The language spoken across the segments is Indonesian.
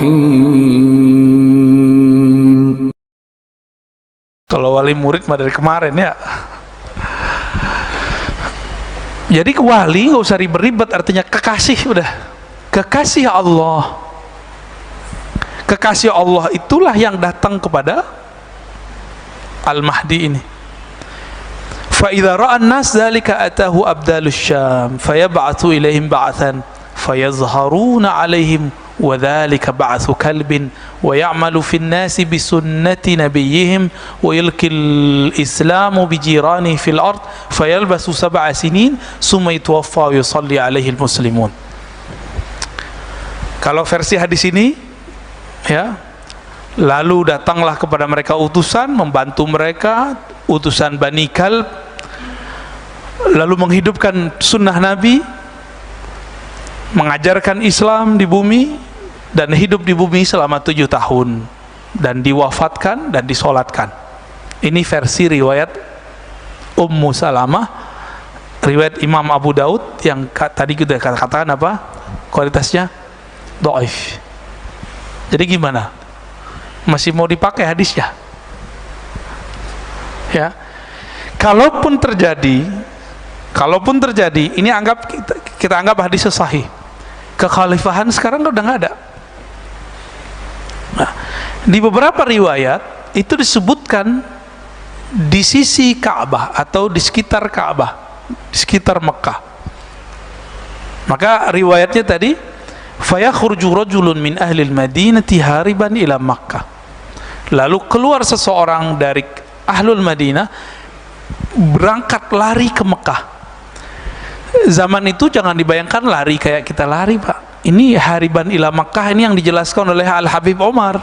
الرحيم. Kalau wali murid mah dari kemarin ya. Jadi wali nggak usah ribet-ribet, artinya kekasih udah. Kekasih Allah. Kekasih Allah itulah yang datang kepada Al-Mahdi ini. Fa idza ra'a an-nas dzalika atahu abdalus syam fayab'atsu ilaihim ba'than fayazharuna 'alaihim wa dzalika ba'tsu kalbin wa ya'malu fin nasi bi sunnati nabiyyihim wa yulkil islamu bi jiranihi fil ard fayalbasu 7 sinin summa yatawaffa wa yusalli 'alaihi al-muslimun. Kalau versi hadis ini ya, lalu datanglah kepada mereka utusan membantu mereka, utusan Bani Kalb, lalu menghidupkan sunnah Nabi, mengajarkan Islam di bumi, dan hidup di bumi selama 7 tahun, dan diwafatkan dan disolatkan. Ini versi riwayat Ummu Salamah, riwayat Imam Abu Daud yang tadi kita katakan apa kualitasnya dhaif. Jadi gimana? Masih mau dipakai hadisnya? Ya. Kalaupun terjadi, ini kita anggap hadis sahih. Kekhalifahan sekarang udah nggak ada. Nah, di beberapa riwayat itu disebutkan di sisi Ka'bah atau di sekitar Ka'bah, di sekitar Mekah. Maka riwayatnya tadi, fayakhruju rajulun min ahli al-Madinati hariban ila Makkah. Lalu keluar seseorang dari ahlul Madinah berangkat lari ke Mekah. Zaman itu jangan dibayangkan lari kayak kita lari, Pak. Ini hariban ila Makkah, ini yang dijelaskan oleh Al-Habib Omar.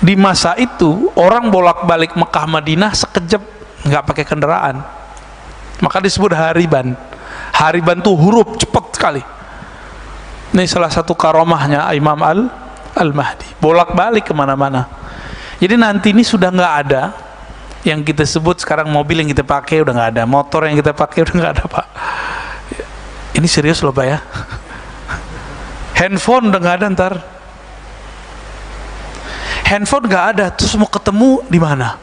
Di masa itu orang bolak-balik Mekah Madinah sekejap, nggak pakai kendaraan. Maka disebut hariban. Hariban tuh huruf cepat sekali. Ini salah satu karomahnya Imam Al-Mahdi, bolak-balik kemana-mana. Jadi nanti ini sudah nggak ada yang kita sebut sekarang mobil yang kita pakai udah nggak ada, motor yang kita pakai udah nggak ada, Pak. Ini serius loh, Pak ya. Handphone udah nggak ada ntar. Handphone nggak ada, terus mau ketemu di mana?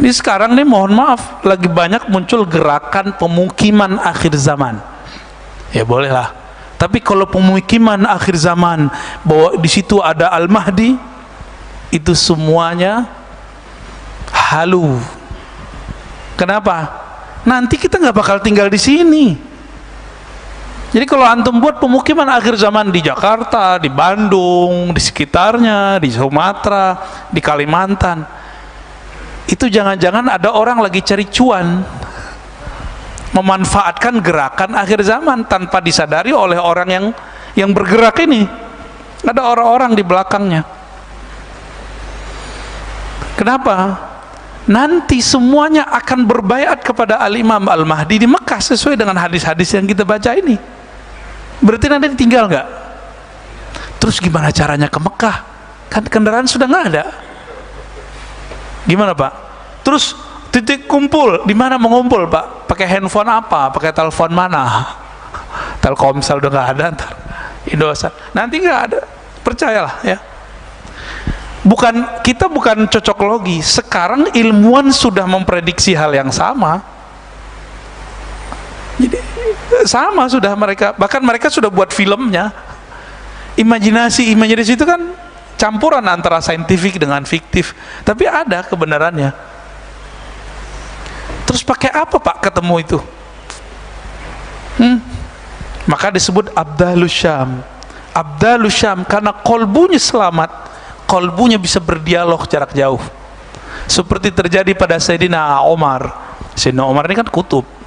Ini sekarang nih mohon maaf lagi banyak muncul gerakan pemukiman akhir zaman. Ya boleh lah. Tapi kalau pemukiman akhir zaman bahwa di situ ada Al-Mahdi, itu semuanya halu. Kenapa? Nanti kita nggak bakal tinggal di sini. Jadi kalau antum buat pemukiman akhir zaman di Jakarta, di Bandung, di sekitarnya, di Sumatera, di Kalimantan, itu jangan-jangan ada orang lagi cari cuan, memanfaatkan gerakan akhir zaman tanpa disadari oleh orang yang bergerak ini. Ada orang-orang di belakangnya. Kenapa? Nanti semuanya akan berbaiat kepada Al-Imam Al-Mahdi di Mekah sesuai dengan hadis-hadis yang kita baca ini. Berarti nanti tinggal nggak? Terus gimana caranya ke Mekah? Kan kendaraan sudah nggak ada. Gimana, Pak? Terus titik kumpul di mana mengumpul, Pak? Pakai handphone apa? Pakai telepon mana? Telkomsel udah nggak ada, ntar Indosat nanti nggak ada. Percayalah ya. Kita bukan cocok logi. Sekarang ilmuwan sudah memprediksi hal yang sama. Jadi sama sudah mereka, bahkan mereka sudah buat filmnya. Imajinasi itu kan campuran antara saintifik dengan fiktif, tapi ada kebenarannya. Terus pakai apa, Pak, ketemu itu? Maka disebut Abdalus Syam. Abdalus Syam karena kolbunya selamat, kolbunya bisa berdialog jarak jauh. Seperti terjadi pada Sayyidina Umar. Sayyidina Umar ini kan kutub.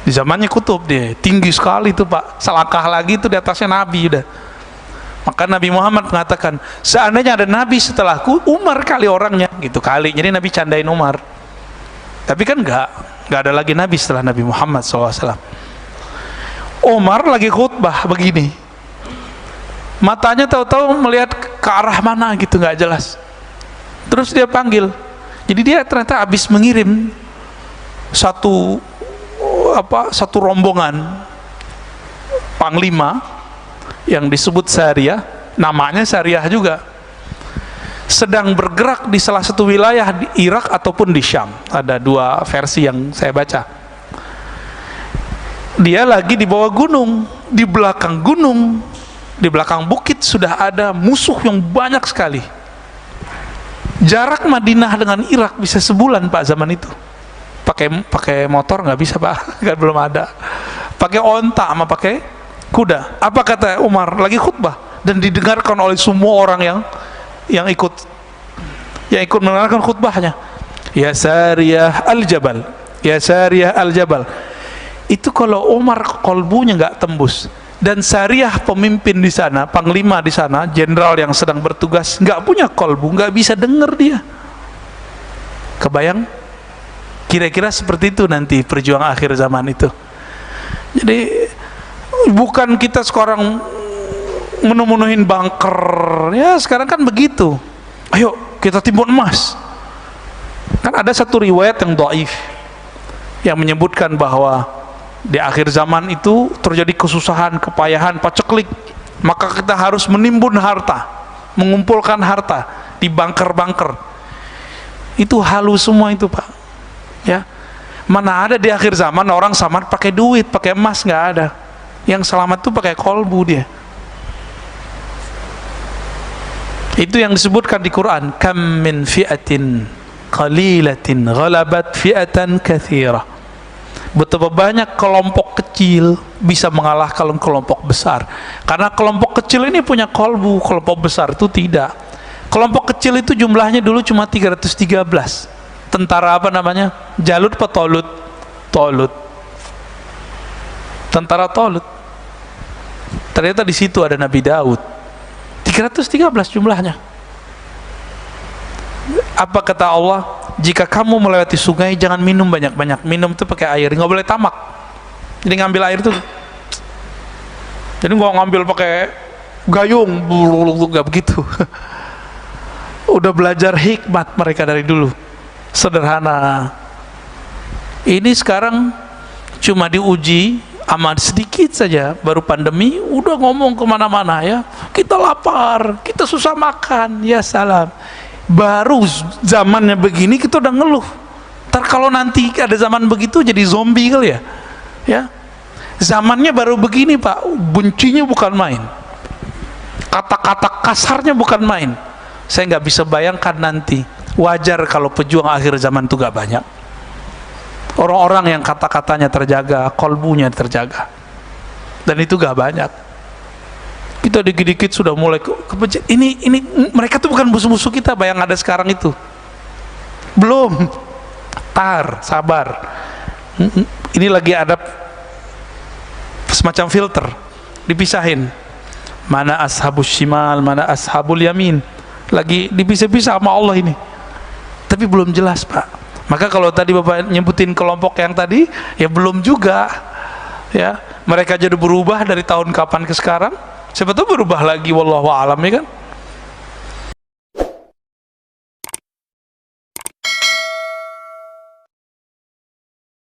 Di zamannya kutub dia, tinggi sekali itu, Pak. Selangkah lagi itu di atasnya Nabi udah. Maka Nabi Muhammad mengatakan, seandainya ada Nabi setelahku, Umar kali orangnya, gitu kali. Jadi Nabi candain Umar. Tapi kan enggak ada lagi Nabi setelah Nabi Muhammad SAW. Umar lagi khutbah begini, matanya tahu-tahu melihat ke arah mana gitu, nggak jelas. Terus dia panggil. Jadi dia ternyata habis mengirim satu rombongan panglima yang disebut Sariyah, namanya Sariyah juga, sedang bergerak di salah satu wilayah di Irak ataupun di Syam. Ada dua versi yang saya baca. Dia lagi di bawah gunung, di belakang gunung, di belakang bukit sudah ada musuh yang banyak sekali. Jarak Madinah dengan Irak bisa sebulan Pak zaman itu. Pakai motor nggak bisa Pak, kan belum ada. Pakai onta sama pakai kuda. Apa kata Umar lagi khutbah dan didengarkan oleh semua orang yang ikut mendengarkan khutbahnya. Ya Sariyah al-Jabal, ya Sariyah al-Jabal. Itu kalau Umar kolbunya nggak tembus, dan Sariyah pemimpin di sana, panglima di sana, jenderal yang sedang bertugas, nggak punya kolbu, nggak bisa dengar dia. Kebayang? Kira-kira seperti itu nanti perjuangan akhir zaman itu. Jadi bukan kita sekarang menuhin bunker, ya sekarang kan begitu. Ayo kita timbun emas. Kan ada satu riwayat yang dhaif yang menyebutkan bahwa di akhir zaman itu terjadi kesusahan, kepayahan, paceklik, maka kita harus menimbun harta, mengumpulkan harta di bunker-bunker. Itu halus semua itu Pak. Ya, mana ada di akhir zaman orang selamat pakai duit, pakai emas, nggak ada. Yang selamat tuh pakai kolbu dia. Itu yang disebutkan di Quran, kam min fi'atin qalilatin ghalabat fi'atan katsira. Betapa banyak kelompok kecil bisa mengalahkan kelompok besar. Karena kelompok kecil ini punya kolbu, kelompok besar itu tidak. Kelompok kecil itu jumlahnya dulu cuma 313. Tentara apa namanya? Jalut atau Tolut? Tolut. Tentara Tolut. Ternyata di situ ada Nabi Daud. 313 jumlahnya. Apa kata Allah? Jika kamu melewati sungai, jangan minum banyak-banyak. Minum itu pakai air, nggak boleh tamak. Jadi ngambil air tuh, jadi nggak ngambil pakai gayung, nggak begitu. Udah belajar hikmat mereka dari dulu, sederhana. Ini sekarang cuma diuji amat sedikit saja, baru pandemi udah ngomong kemana-mana ya, kita lapar, kita susah makan, ya salam. Baru zamannya begini kita udah ngeluh. Ntar kalau nanti ada zaman begitu jadi zombie kali ya. Ya, zamannya baru begini Pak, bencinya bukan main, kata-kata kasarnya bukan main. Saya nggak bisa bayangkan nanti. Wajar kalau pejuang akhir zaman itu gak banyak. Orang-orang yang kata-katanya terjaga, kolbunya terjaga, dan itu gak banyak. Kita dikit-dikit sudah mulai ini mereka tuh bukan musuh-musuh kita, bayang ada sekarang itu. Belum. Sabar. Ini lagi ada semacam filter, dipisahin. Mana ashabus shimal, mana ashabul yamin. Lagi dipisah-pisah sama Allah ini. Tapi belum jelas Pak. Maka kalau tadi Bapak nyebutin kelompok yang tadi, ya belum juga. Ya, mereka jadi berubah dari tahun kapan ke sekarang. Siapa tahu berubah lagi, wallahu a'lam, ya kan?